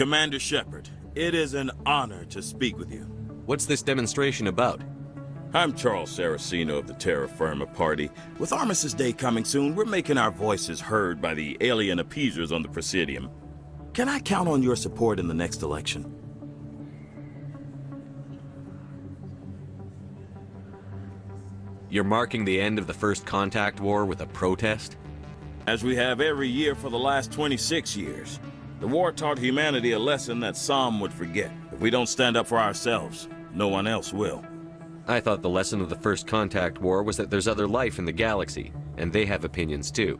Commander Shepard, it is an honor to speak with you. What's this demonstration about? I'm Charles Saraceno of the Terra Firma Party. With Armistice Day coming soon, we're making our voices heard by the alien appeasers on the Presidium. Can I count on your support in the next election? You're marking the end of the First Contact War with a protest? As we have every year for the last 26 years. The war taught humanity a lesson that some would forget. If we don't stand up for ourselves, no one else will. I thought the lesson of the First Contact War was that there's other life in the galaxy, and they have opinions too.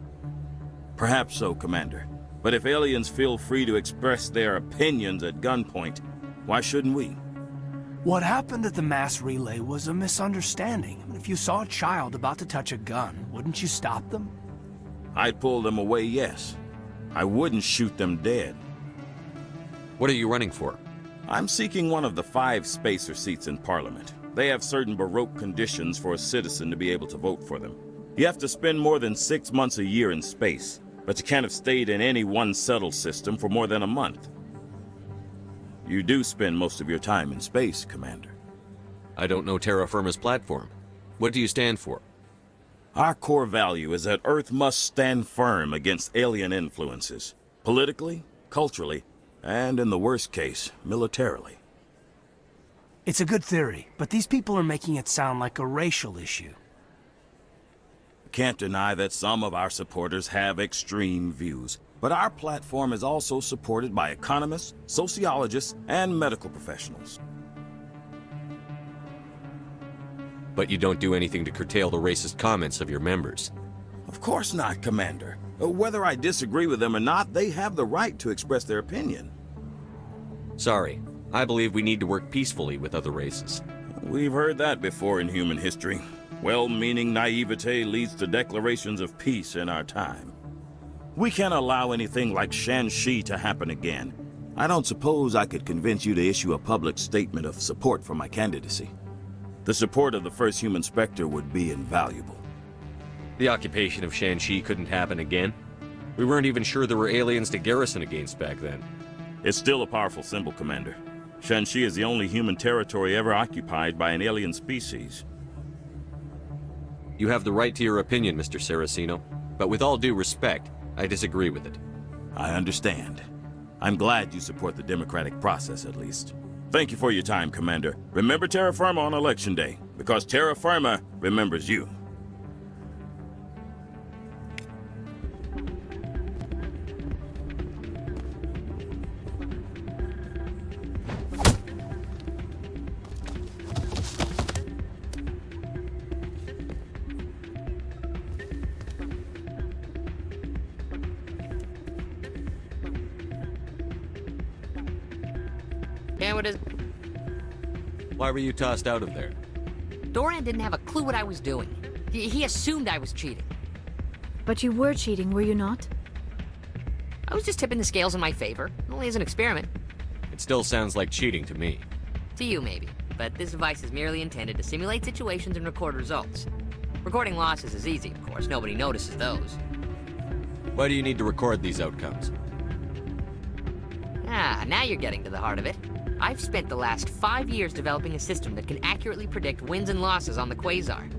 Perhaps so, Commander. But if aliens feel free to express their opinions at gunpoint, why shouldn't we? What happened at the mass relay was a misunderstanding. If you saw a child about to touch a gun, wouldn't you stop them? I'd pull them away, yes. I wouldn't shoot them dead. What are you running for? I'm seeking one of the 5 spacer seats in Parliament. They have certain Baroque conditions for a citizen to be able to vote for them. You have to spend more than 6 months a year in space, but you can't have stayed in any one settled system for more than a month. You do spend most of your time in space, Commander. I don't know Terra Firma's platform. What do you stand for? Our core value is that Earth must stand firm against alien influences, politically, culturally, and in the worst case, militarily. It's a good theory, but these people are making it sound like a racial issue. Can't deny that some of our supporters have extreme views, but our platform is also supported by economists, sociologists, and medical professionals. But you don't do anything to curtail the racist comments of your members. Of course not, Commander. Whether I disagree with them or not, they have the right to express their opinion. Sorry, I believe we need to work peacefully with other races. We've heard that before in human history. Well-meaning naivete leads to declarations of peace in our time. We can't allow anything like Shanxi to happen again. I don't suppose I could convince you to issue a public statement of support for my candidacy. The support of the first human Spectre would be invaluable. The occupation of Shanxi couldn't happen again. We weren't even sure there were aliens to garrison against back then. It's still a powerful symbol, Commander. Shanxi is the only human territory ever occupied by an alien species. You have the right to your opinion, Mr. Saraceno, but with all due respect, I disagree with it. I understand. I'm glad you support the democratic process, at least. Thank you for your time, Commander. Remember Terra Firma on Election Day, because Terra Firma remembers you. Yeah, what is... Why were you tossed out of there? Doran didn't have a clue what I was doing. He assumed I was cheating. But you were cheating, were you not? I was just tipping the scales in my favor, only as an experiment. It still sounds like cheating to me. To you, maybe. But this device is merely intended to simulate situations and record results. Recording losses is easy, of course. Nobody notices those. Why do you need to record these outcomes? Ah, now you're getting to the heart of it. I've spent the last 5 years developing a system that can accurately predict wins and losses on the Quasar.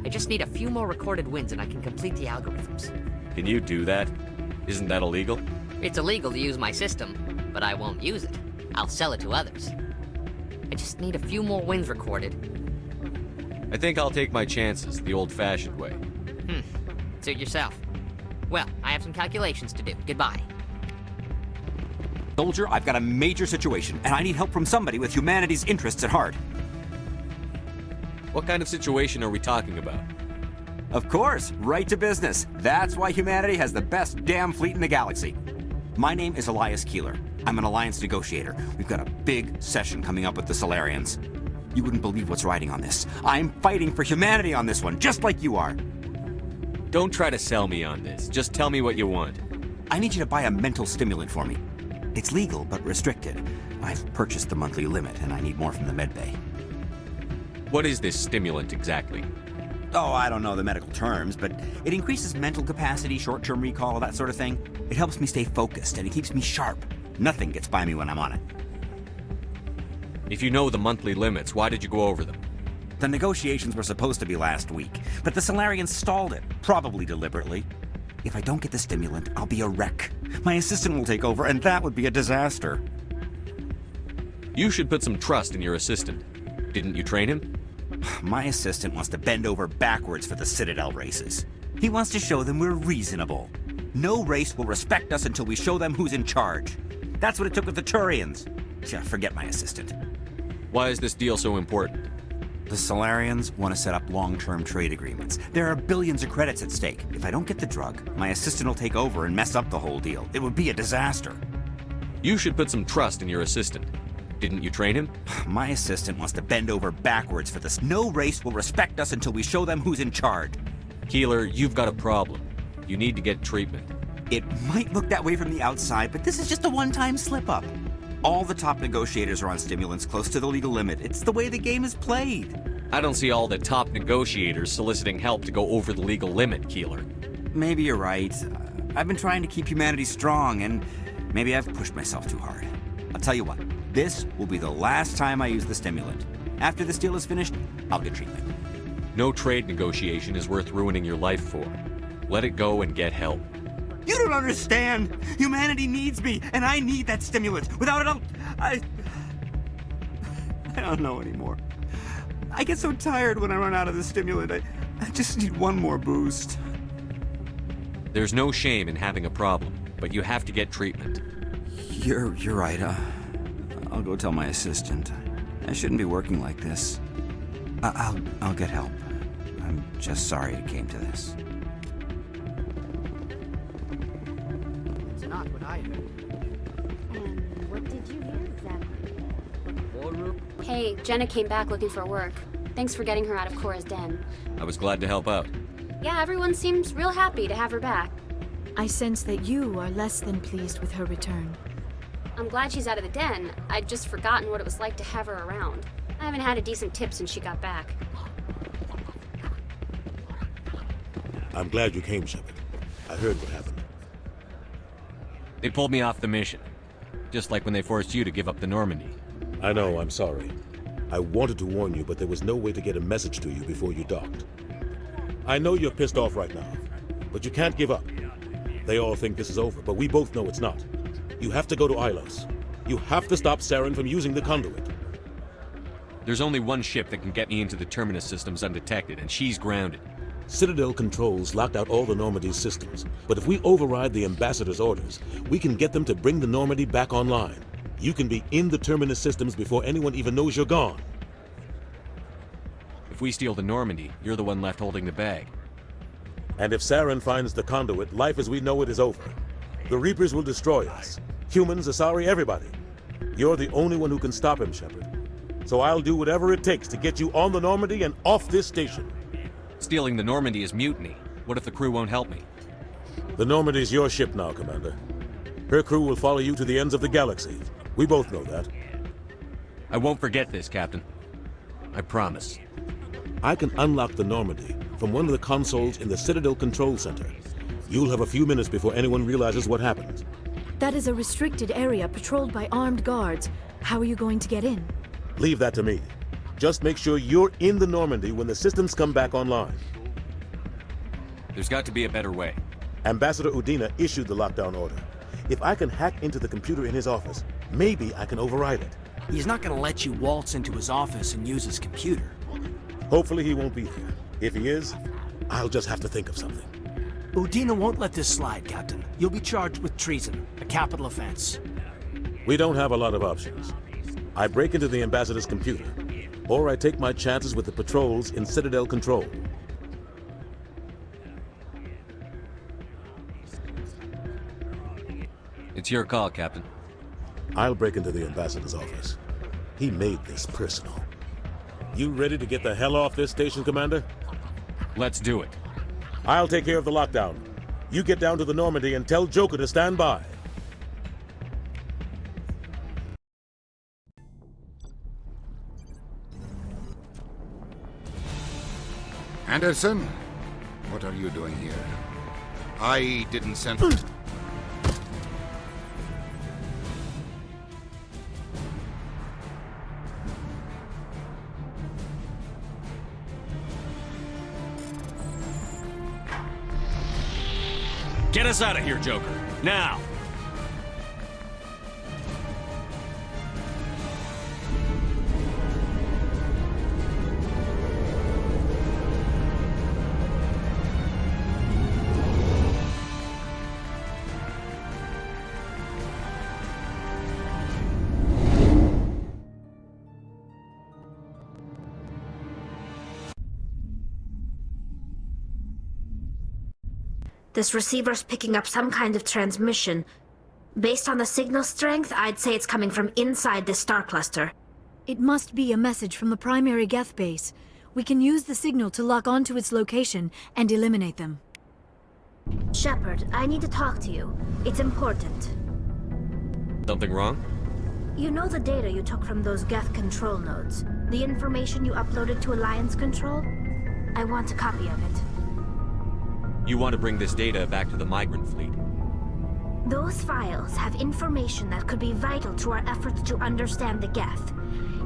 I just need a few more recorded wins and I can complete the algorithms. Can you do that? Isn't that illegal? It's illegal to use my system, but I won't use it. I'll sell it to others. I just need a few more wins recorded. I think I'll take my chances the old-fashioned way. Suit yourself. Well, I have some calculations to do. Goodbye. Soldier, I've got a major situation, and I need help from somebody with humanity's interests at heart. What kind of situation are we talking about? Of course, right to business. That's why humanity has the best damn fleet in the galaxy. My name is Elias Keeler. I'm an alliance negotiator. We've got a big session coming up with the Solarians. You wouldn't believe what's riding on this. I'm fighting for humanity on this one, just like you are. Don't try to sell me on this. Just tell me what you want. I need you to buy a mental stimulant for me. It's legal, but restricted. I've purchased the monthly limit, and I need more from the medbay. What is this stimulant exactly? Oh, I don't know the medical terms, but it increases mental capacity, short-term recall, that sort of thing. It helps me stay focused, and it keeps me sharp. Nothing gets by me when I'm on it. If you know the monthly limits, why did you go over them? The negotiations were supposed to be last week, but the Solarians stalled it, probably deliberately. If I don't get the stimulant, I'll be a wreck. My assistant will take over, and that would be a disaster. You should put some trust in your assistant. Didn't you train him? My assistant wants to bend over backwards for the Citadel races. He wants to show them we're reasonable. No race will respect us until we show them who's in charge. That's what it took with the Turians. Yeah, forget my assistant. Why is this deal so important? The Solarians want to set up long-term trade agreements. There are billions of credits at stake. If I don't get the drug, my assistant will take over and mess up the whole deal. It would be a disaster. You should put some trust in your assistant. Didn't you train him? My assistant wants to bend over backwards for this. No race will respect us until we show them who's in charge. Keeler, you've got a problem. You need to get treatment. It might look that way from the outside, but this is just a one-time slip-up. All the top negotiators are on stimulants close to the legal limit. It's the way the game is played. I don't see all the top negotiators soliciting help to go over the legal limit, Keeler. Maybe you're right. I've been trying to keep humanity strong, and maybe I've pushed myself too hard. I'll tell you what, this will be the last time I use the stimulant. After this deal is finished, I'll get treatment. No trade negotiation is worth ruining your life for. Let it go and get help. You don't understand! Humanity needs me, and I need that stimulant. Without it, I don't know anymore. I get so tired when I run out of the stimulant. I just need one more boost. There's no shame in having a problem, but you have to get treatment. You're right. I'll go tell my assistant. I shouldn't be working like this. I'll get help. I'm just sorry it came to this. It's not what I heard. And what did you hear exactly? Ballroom? Hey, Jenna came back looking for work. Thanks for getting her out of Cora's den. I was glad to help out. Yeah, everyone seems real happy to have her back. I sense that you are less than pleased with her return. I'm glad she's out of the den. I'd just forgotten what it was like to have her around. I haven't had a decent tip since she got back. I'm glad you came, Shepard. I heard what happened. They pulled me off the mission. Just like when they forced you to give up the Normandy. I know, I'm sorry. I wanted to warn you, but there was no way to get a message to you before you docked. I know you're pissed off right now, but you can't give up. They all think this is over, but we both know it's not. You have to go to Ilos. You have to stop Saren from using the conduit. There's only one ship that can get me into the Terminus systems undetected, and she's grounded. Citadel controls locked out all the Normandy's systems, but if we override the Ambassador's orders, we can get them to bring the Normandy back online. You can be in the Terminus systems before anyone even knows you're gone. If we steal the Normandy, you're the one left holding the bag. And if Saren finds the conduit, life as we know it is over. The Reapers will destroy us. Humans, Asari, everybody. You're the only one who can stop him, Shepard. So I'll do whatever it takes to get you on the Normandy and off this station. Stealing the Normandy is mutiny. What if the crew won't help me? The Normandy's your ship now, Commander. Her crew will follow you to the ends of the galaxy. We both know that. I won't forget this, Captain. I promise. I can unlock the Normandy from one of the consoles in the Citadel Control Center. You'll have a few minutes before anyone realizes what happened. That is a restricted area patrolled by armed guards. How are you going to get in? Leave that to me. Just make sure you're in the Normandy when the systems come back online. There's got to be a better way. Ambassador Udina issued the lockdown order. If I can hack into the computer in his office, maybe I can override it. He's not gonna let you waltz into his office and use his computer. Hopefully he won't be there. If he is, I'll just have to think of something. Udina won't let this slide, Captain. You'll be charged with treason, a capital offense. We don't have a lot of options. I break into the Ambassador's computer, or I take my chances with the patrols in Citadel Control. It's your call, Captain. I'll break into the Ambassador's office. He made this personal. You ready to get the hell off this station, Commander? Let's do it. I'll take care of the lockdown. You get down to the Normandy and tell Joker to stand by. Anderson, what are you doing here? I didn't send... Get us out of here, Joker. Now! This receiver's picking up some kind of transmission. Based on the signal strength, I'd say it's coming from inside this star cluster. It must be a message from the primary Geth base. We can use the signal to lock onto its location and eliminate them. Shepard, I need to talk to you. It's important. Something wrong? You know the data you took from those Geth control nodes? The information you uploaded to Alliance Control? I want a copy of it. You want to bring this data back to the migrant fleet? Those files have information that could be vital to our efforts to understand the Geth.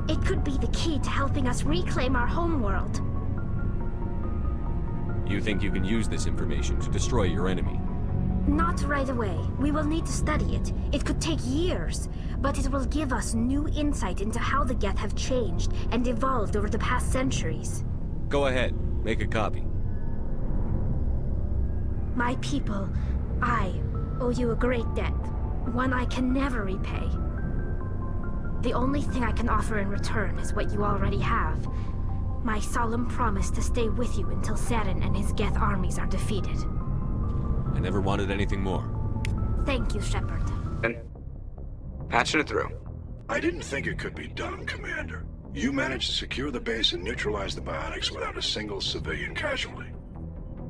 It could be the key to helping us reclaim our homeworld. You think you can use this information to destroy your enemy? Not right away. We will need to study it. It could take years, but it will give us new insight into how the Geth have changed and evolved over the past centuries. Go ahead. Make a copy. My people, I owe you a great debt, one I can never repay. The only thing I can offer in return is what you already have. My solemn promise to stay with you until Saren and his Geth armies are defeated. I never wanted anything more. Thank you, Shepard. Patching it through. I didn't think it could be done, Commander. You managed to secure the base and neutralize the biotics without a single civilian casualty.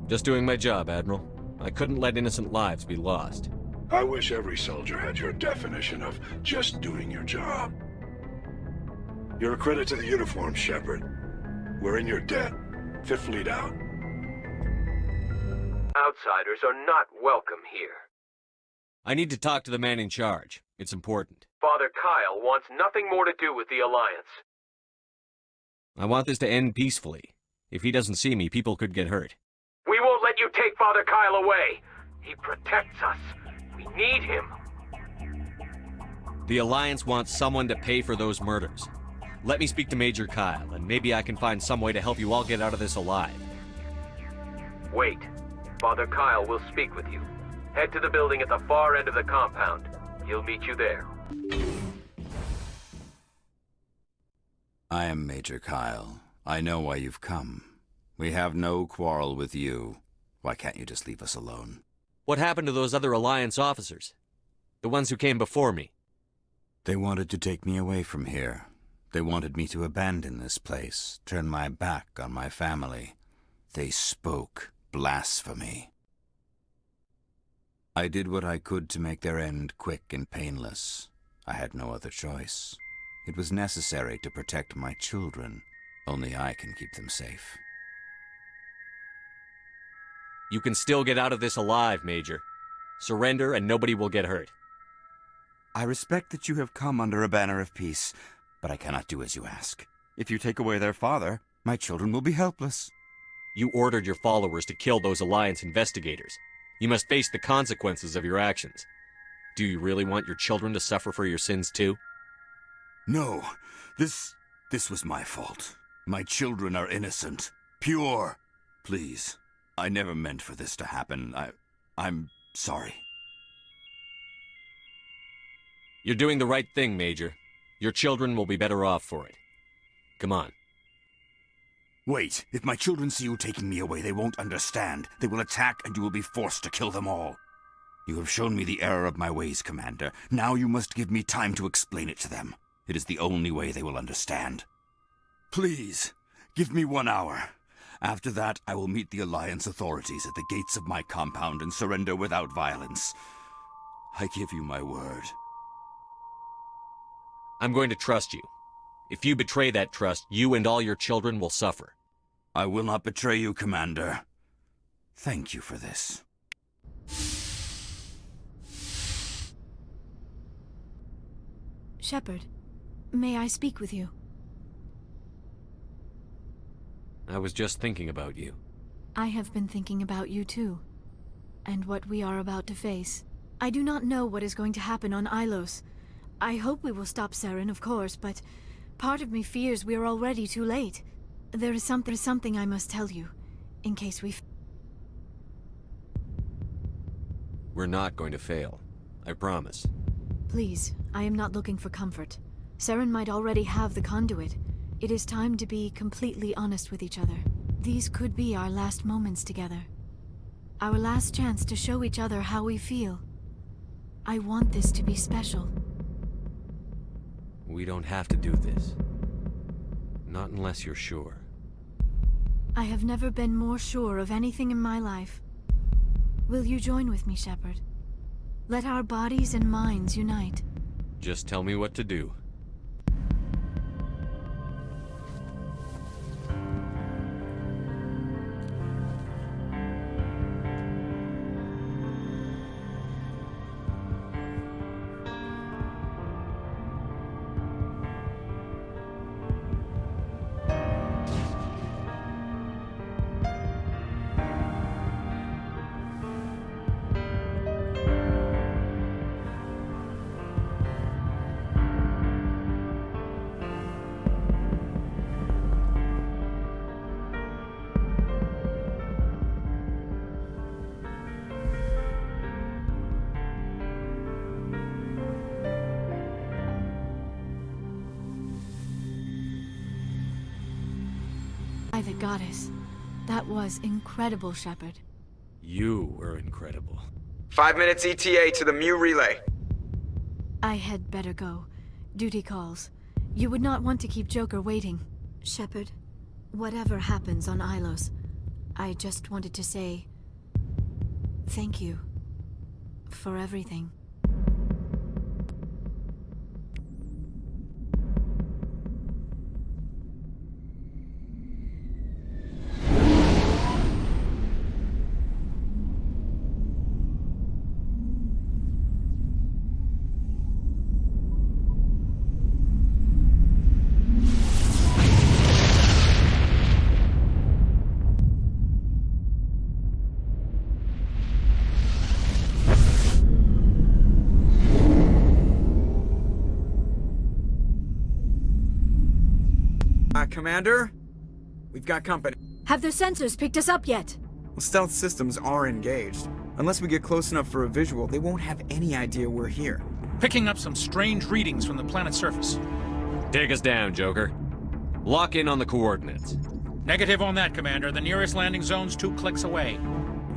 Just doing my job, Admiral. I couldn't let innocent lives be lost. I wish every soldier had your definition of just doing your job. You're a credit to the uniform, Shepard. We're in your debt. Fifth Fleet out. Outsiders are not welcome here. I need to talk to the man in charge. It's important. Father Kyle wants nothing more to do with the Alliance. I want this to end peacefully. If he doesn't see me, people could get hurt. We won't let you take Father Kyle away. He protects us. We need him. The Alliance wants someone to pay for those murders. Let me speak to Major Kyle, and maybe I can find some way to help you all get out of this alive. Wait. Father Kyle will speak with you. Head to the building at the far end of the compound. He'll meet you there. I am Major Kyle. I know why you've come. We have no quarrel with you. Why can't you just leave us alone? What happened to those other Alliance officers? The ones who came before me? They wanted to take me away from here. They wanted me to abandon this place, turn my back on my family. They spoke blasphemy. I did what I could to make their end quick and painless. I had no other choice. It was necessary to protect my children. Only I can keep them safe. You can still get out of this alive, Major. Surrender and nobody will get hurt. I respect that you have come under a banner of peace, but I cannot do as you ask. If you take away their father, my children will be helpless. You ordered your followers to kill those Alliance investigators. You must face the consequences of your actions. Do you really want your children to suffer for your sins too? No, this was my fault. My children are innocent, pure. Please, I never meant for this to happen. I'm sorry. You're doing the right thing, Major. Your children will be better off for it. Come on. Wait, if my children see you taking me away, they won't understand. They will attack and you will be forced to kill them all. You have shown me the error of my ways, Commander. Now you must give me time to explain it to them. It is the only way they will understand. Please, give me 1 hour. After that, I will meet the Alliance authorities at the gates of my compound and surrender without violence. I give you my word. I'm going to trust you. If you betray that trust, you and all your children will suffer. I will not betray you, Commander. Thank you for this. Shepard, may I speak with you? I was just thinking about you. I have been thinking about you too. and what we are about to face. I do not know what is going to happen on Ilos. I hope we will stop Saren, of course, but part of me fears we are already too late. There is something I must tell you, in case we... We're not going to fail. I promise. Please, I am not looking for comfort. Saren might already have the conduit. It is time to be completely honest with each other. These could be our last moments together. Our last chance to show each other how we feel. I want this to be special. We don't have to do this. Not unless you're sure. I have never been more sure of anything in my life. Will you join with me, Shepard? Let our bodies and minds unite. Just tell me what to do. By the goddess. That was incredible, Shepard. You were incredible. 5 minutes ETA to the Mu relay. I had better go. Duty calls. You would not want to keep Joker waiting. Shepard, whatever happens on Ilos, I just wanted to say... thank you. For everything. Commander? We've got company. Have their sensors picked us up yet? Well, stealth systems are engaged. Unless we get close enough for a visual, they won't have any idea we're here. Picking up some strange readings from the planet's surface. Take us down, Joker. Lock in on the coordinates. Negative on that, Commander. The nearest landing zone's 2 clicks away.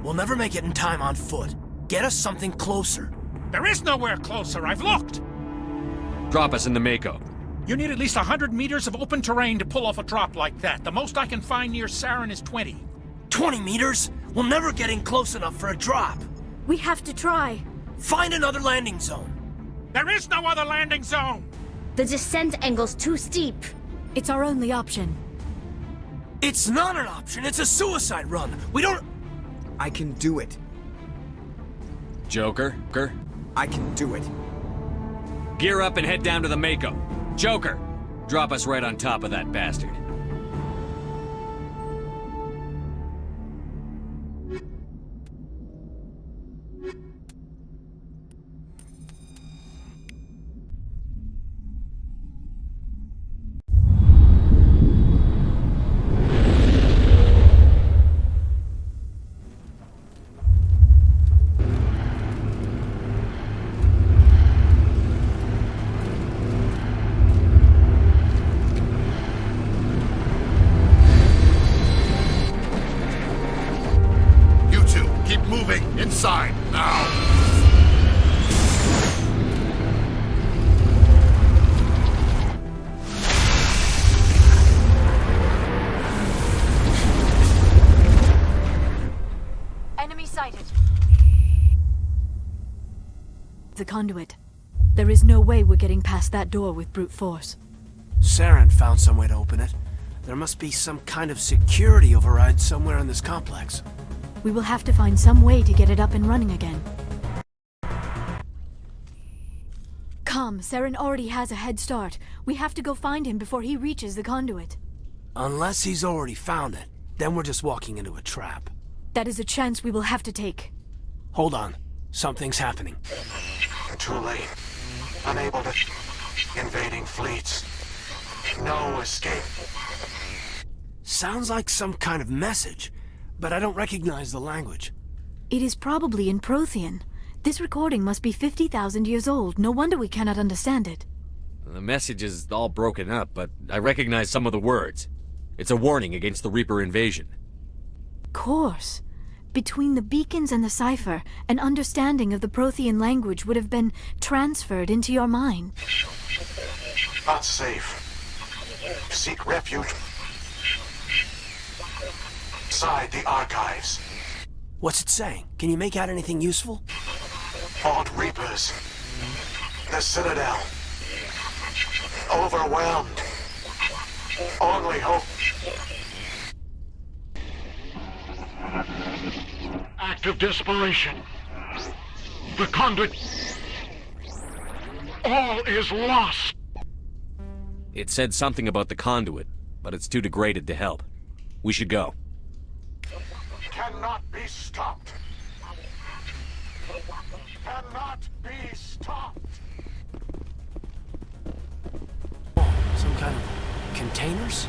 We'll never make it in time on foot. Get us something closer. There is nowhere closer. I've looked. Drop us in the Mako. You need at least 100 meters of open terrain to pull off a drop like that. The most I can find near Saren is 20. 20 meters? We'll never get in close enough for a drop. We have to try. Find another landing zone. There is no other landing zone! The descent angle's too steep. It's our only option. It's not an option. It's a suicide run. We don't... I can do it. Joker? I can do it. Gear up and head down to the Mako. Joker, drop us right on top of that bastard. Inside, now! Enemy sighted. The conduit. There is no way we're getting past that door with brute force. Saren found some way to open it. There must be some kind of security override somewhere in this complex. We will have to find some way to get it up and running again. Come, Saren already has a head start. We have to go find him before he reaches the conduit. Unless he's already found it, then we're just walking into a trap. That is a chance we will have to take. Hold on. Something's happening. Too late. Unable to... Invading fleets. No escape. Sounds like some kind of message, but I don't recognize the language. It is probably in Prothean. This recording must be 50,000 years old. No wonder we cannot understand it. The message is all broken up, but I recognize some of the words. It's a warning against the Reaper invasion. Course. Between the beacons and the cipher, an understanding of the Prothean language would have been transferred into your mind. Not safe. Seek refuge inside the archives. What's it saying? Can you make out anything useful? Fought Reapers. The Citadel. Overwhelmed. Only hope. Act of desperation. The conduit. All is lost. It said something about the conduit, but it's too degraded to help. We should go. Cannot be stopped. Cannot be stopped. Some kind of containers?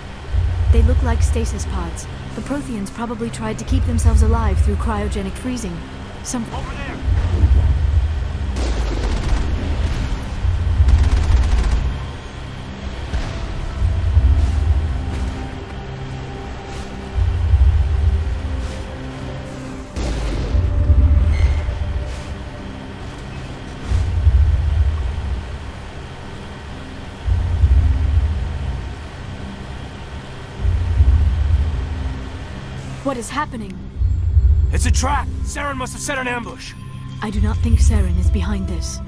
They look like stasis pods. The Protheans probably tried to keep themselves alive through cryogenic freezing. Over there! What is happening? It's a trap! Saren must have set an ambush! I do not think Saren is behind this.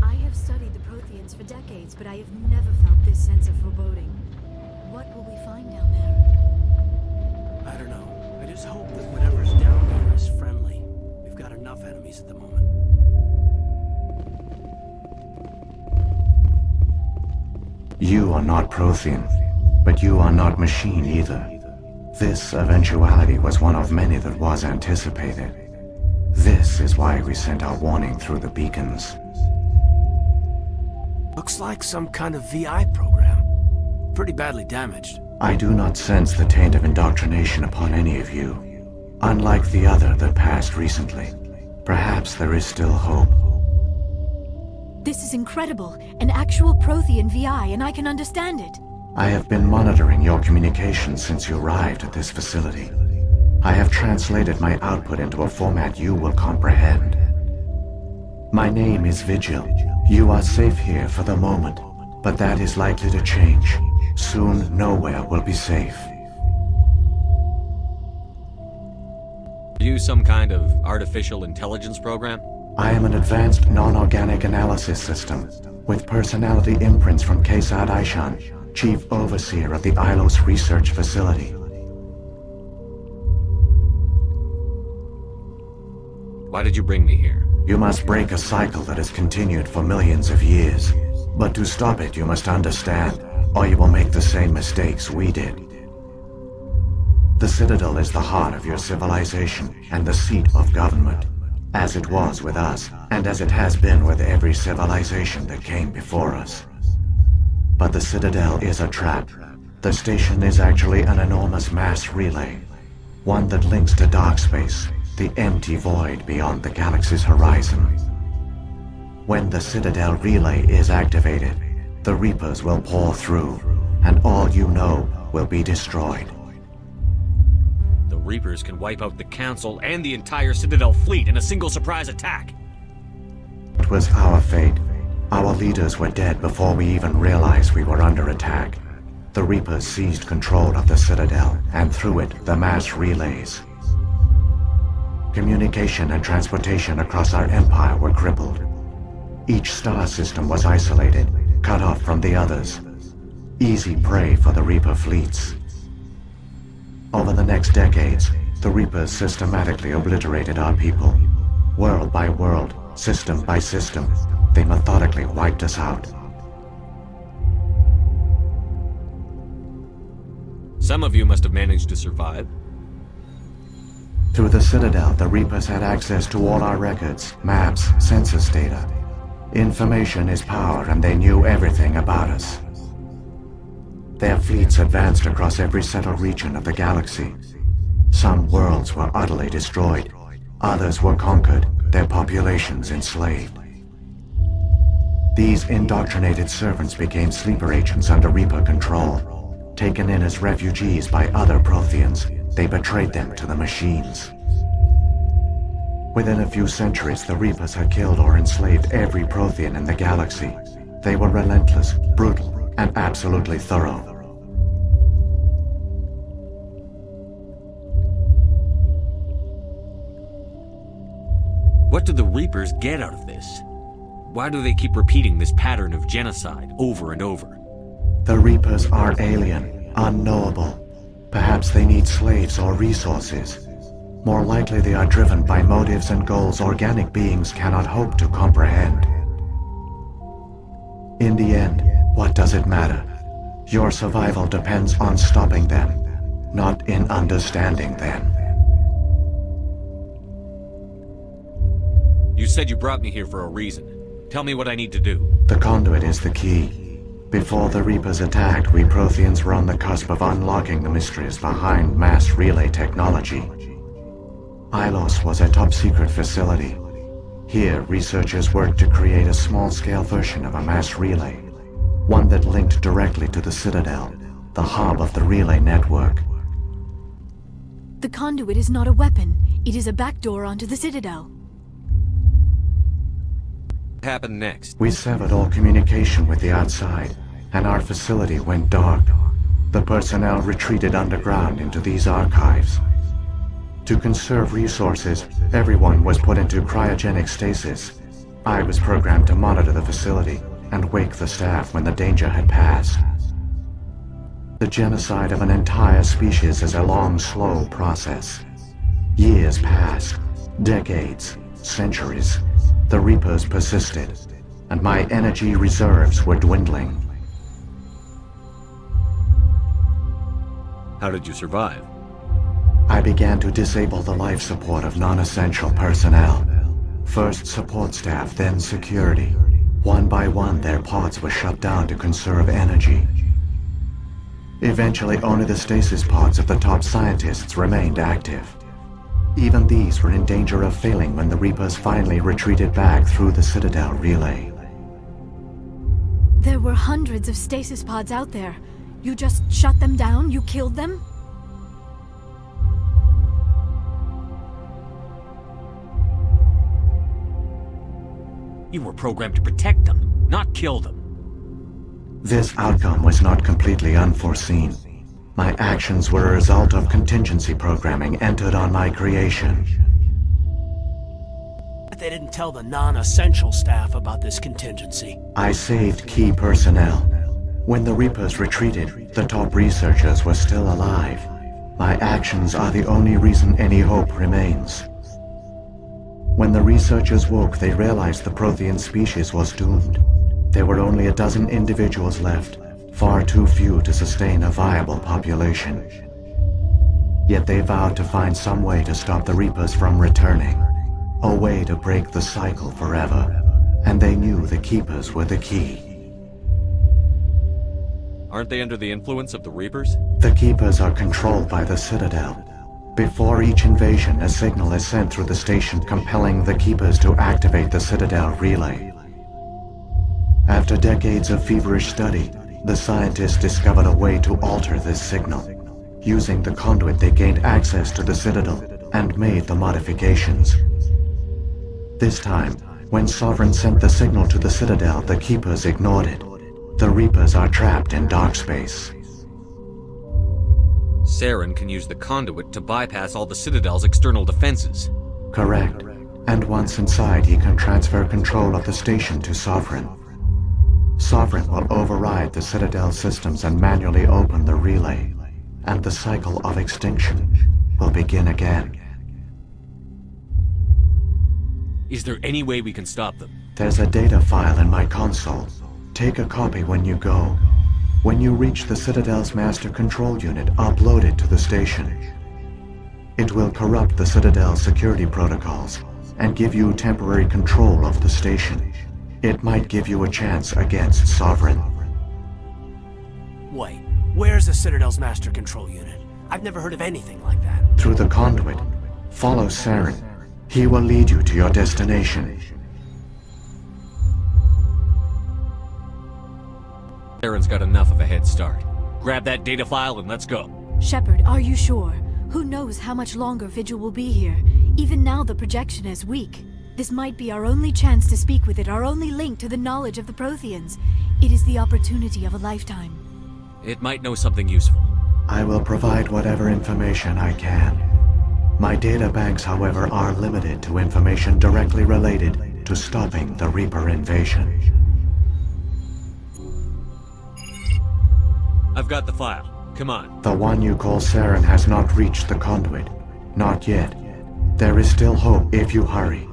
I have studied the Protheans for decades, but I have never felt this sense of foreboding. What will we find down there? I don't know. I just hope that whatever's down there is friendly. We've got enough enemies at the moment. You are not Prothean, but you are not machine either. This eventuality was one of many that was anticipated. This is why we sent our warning through the beacons. Looks like some kind of VI program. Pretty badly damaged. I do not sense the taint of indoctrination upon any of you. Unlike the other that passed recently. Perhaps there is still hope. This is incredible. An actual Prothean VI, and I can understand it. I have been monitoring your communications since you arrived at this facility. I have translated my output into a format you will comprehend. My name is Vigil. You are safe here for the moment, but that is likely to change. Soon, nowhere will be safe. Are you some kind of artificial intelligence program? I am an advanced non-organic analysis system, with personality imprints from Kesad Aishan, Chief Overseer of the Ilos Research Facility. Why did you bring me here? You must break a cycle that has continued for millions of years. But to stop it, you must understand, or you will make the same mistakes we did. The Citadel is the heart of your civilization and the seat of government, as it was with us, and as it has been with every civilization that came before us. But the Citadel is a trap. The station is actually an enormous mass relay, one that links to dark space, the empty void beyond the galaxy's horizon. When the Citadel relay is activated, the Reapers will pour through, and all you know will be destroyed. The Reapers can wipe out the Council and the entire Citadel fleet in a single surprise attack. It was our fate. Our leaders were dead before we even realized we were under attack. The Reapers seized control of the Citadel, and through it, the mass relays. Communication and transportation across our empire were crippled. Each star system was isolated, cut off from the others. Easy prey for the Reaper fleets. Over the next decades, the Reapers systematically obliterated our people. World by world, system by system, they methodically wiped us out. Some of you must have managed to survive. Through the Citadel, the Reapers had access to all our records, maps, census data. Information is power, and they knew everything about us. Their fleets advanced across every settled region of the galaxy. Some worlds were utterly destroyed. Others were conquered, their populations enslaved. These indoctrinated servants became sleeper agents under Reaper control. Taken in as refugees by other Protheans, they betrayed them to the machines. Within a few centuries, the Reapers had killed or enslaved every Prothean in the galaxy. They were relentless, brutal, and absolutely thorough. What do the Reapers get out of this? Why do they keep repeating this pattern of genocide over and over? The Reapers are alien, unknowable. Perhaps they need slaves or resources. More likely they are driven by motives and goals organic beings cannot hope to comprehend. In the end, what does it matter? Your survival depends on stopping them, not in understanding them. You said you brought me here for a reason. Tell me what I need to do. The conduit is the key. Before the Reapers attacked, we Protheans were on the cusp of unlocking the mysteries behind mass relay technology. Ilos was a top-secret facility. Here, researchers worked to create a small-scale version of a mass relay, one that linked directly to the Citadel, the hub of the relay network. The conduit is not a weapon. It is a backdoor onto the Citadel. What happened next? We severed all communication with the outside, and our facility went dark. The personnel retreated underground into these archives. To conserve resources, everyone was put into cryogenic stasis. I was programmed to monitor the facility and wake the staff when the danger had passed. The genocide of an entire species is a long, slow process. Years passed, decades, centuries. The Reapers persisted, and my energy reserves were dwindling. How did you survive? I began to disable the life support of non-essential personnel. First support staff, then security. One by one, their pods were shut down to conserve energy. Eventually, only the stasis pods of the top scientists remained active. Even these were in danger of failing when the Reapers finally retreated back through the Citadel relay. There were hundreds of stasis pods out there. You just shut them down? You killed them? You were programmed to protect them, not kill them. This outcome was not completely unforeseen. My actions were a result of contingency programming entered on my creation. But they didn't tell the non-essential staff about this contingency. I saved key personnel. When the Reapers retreated, the top researchers were still alive. My actions are the only reason any hope remains. When the researchers woke, they realized the Prothean species was doomed. There were only a dozen individuals left, far too few to sustain a viable population. Yet they vowed to find some way to stop the Reapers from returning, a way to break the cycle forever, and they knew the Keepers were the key. Aren't they under the influence of the Reapers? The Keepers are controlled by the Citadel. Before each invasion, a signal is sent through the station compelling the Keepers to activate the Citadel relay. After decades of feverish study, the scientists discovered a way to alter this signal. Using the conduit, they gained access to the Citadel and made the modifications. This time, when Sovereign sent the signal to the Citadel, the Keepers ignored it. The Reapers are trapped in dark space. Saren can use the conduit to bypass all the Citadel's external defenses. Correct. And once inside, he can transfer control of the station to Sovereign. Sovereign will override the Citadel systems and manually open the relay, and the cycle of extinction will begin again. Is there any way we can stop them? There's a data file in my console. Take a copy when you go. When you reach the Citadel's master control unit, upload it to the station. It will corrupt the Citadel's security protocols and give you temporary control of the station. It might give you a chance against Sovereign. Wait, where's the Citadel's master control unit? I've never heard of anything like that. Through the conduit, follow Saren. He will lead you to your destination. Saren's got enough of a head start. Grab that data file and let's go. Shepard, are you sure? Who knows how much longer Vigil will be here? Even now the projection is weak. This might be our only chance to speak with it, our only link to the knowledge of the Protheans. It is the opportunity of a lifetime. It might know something useful. I will provide whatever information I can. My data banks, however, are limited to information directly related to stopping the Reaper invasion. I've got the file. Come on. The one you call Saren has not reached the conduit. Not yet. There is still hope if you hurry.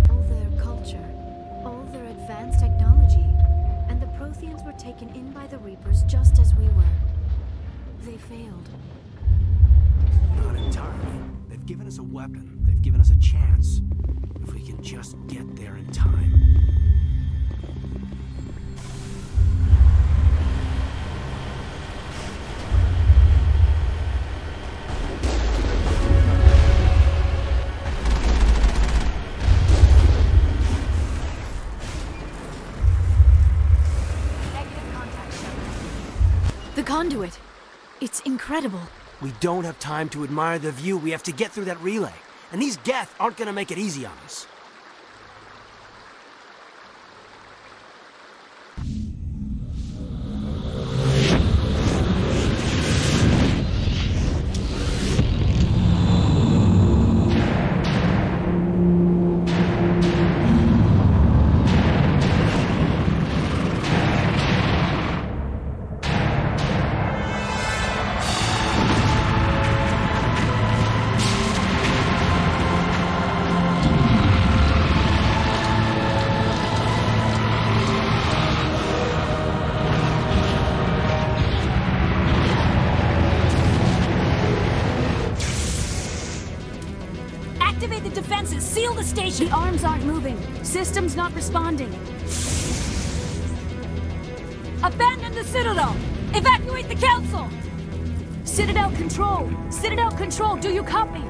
All their culture, all their advanced technology, and the Protheans were taken in by the Reapers just as we were. They failed. Not entirely. They've given us a weapon. They've given us a chance. If we can just get there in time. The conduit! It's incredible. We don't have time to admire the view. We have to get through that relay. And these Geth aren't gonna make it easy on us. Activate the defenses! Seal the station! The arms aren't moving. Systems not responding. Abandon the Citadel! Evacuate the Council! Citadel Control! Citadel Control, do you copy?